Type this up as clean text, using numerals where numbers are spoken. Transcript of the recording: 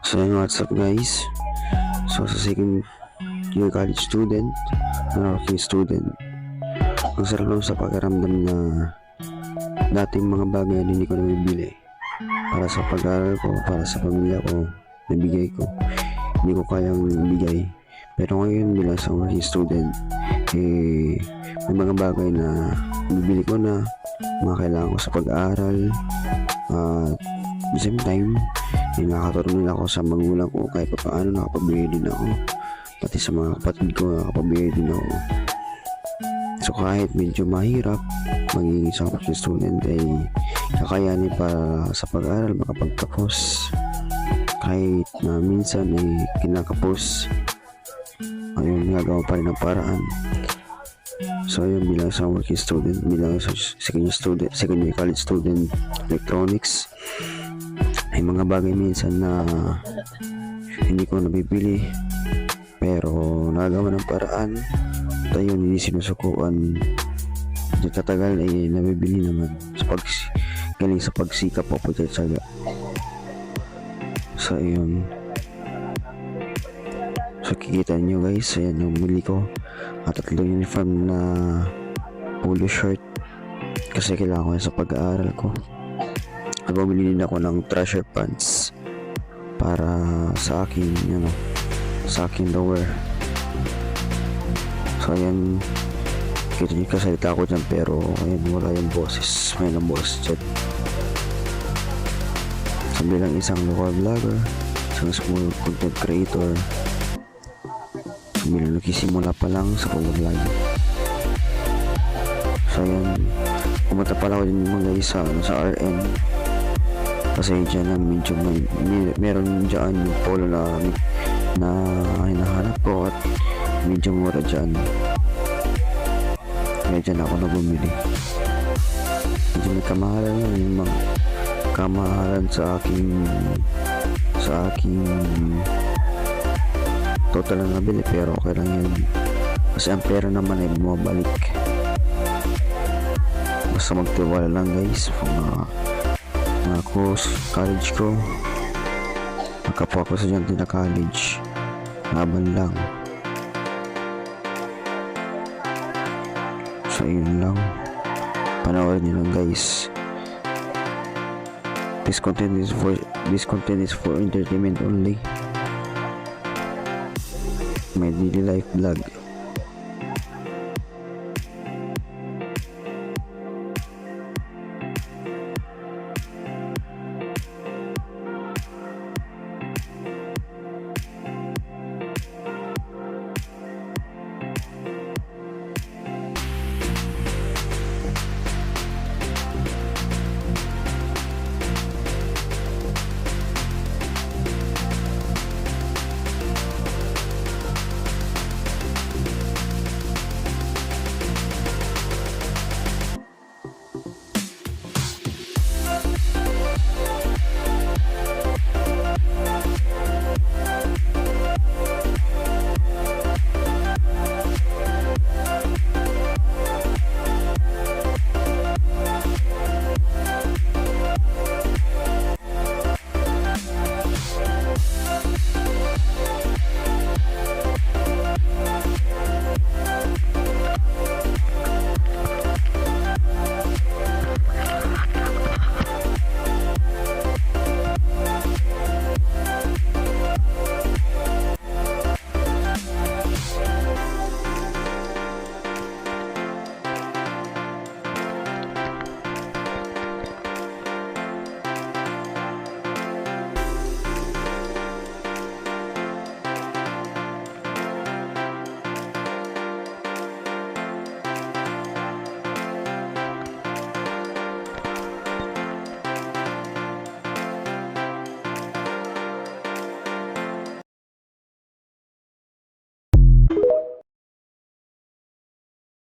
So yun, what's up guys? So sa second year college student, working student, ang sarap lang sa pakiramdam na dating mga bagay na hindi ko nabibili para sa pag-aaral ko, para sa pamilya ko, nabigay ko, hindi ko kayang ibigay. Pero ngayon bilang sa working student, may mga bagay na bibili ko na mga kailangan ko sa pag-aaral, at the same time nakakatulong din ako sa magulang ko kahit pa paano. Nakapabigay din ako, pati sa mga kapatid ko nakapabigay din ako. So kahit medyo mahirap maging isang student ay kakayanin para sa pag-aaral makapagtapos. Kahit na minsan ay kinakapos, ayun, nagagawa pa rin ng paraan. So ayun, bilang sa working student, bilang sa second year college student electronics, ay mga bagay minsan na hindi ko nabibili pero nagawa ng paraan at ayun, hindi sinusukuan. Di katagal ay nabibili naman galing sa pagsikap o pagtsatsaga. So ayun, so kikita nyo guys, ayan yung bili ko at tatlong uniform na polo shirt kasi kailangan ko yan sa pag-aaral ko. At bumili din ako ng treasure pants para sa akin, sa akin lower. So ayan, kita nyo kasalita ko dyan pero ayan, wala yung boses, may ng boss chat. So bilang isang local vlogger, isang small content creator, bilang nagsisimula pa lang sa pag-vlog. So ayan, pumunta pala ako din mga guys sa RN kasi dyan na medyo meron dyan yung polo na hinahanap ko at medyo mura dyan, kaya dyan ako na bumili. Medyo may kamahalan lang yung mga kamahalan sa aking total na nabili pero okay lang yan kasi ang pera naman ay bumabalik. Basta magtiwala lang guys, mga college ko, magkapwa ko sa dyan din na college, laban lang. So yun lang, panoorin nyo lang guys. This content is for entertainment only. My daily life vlog.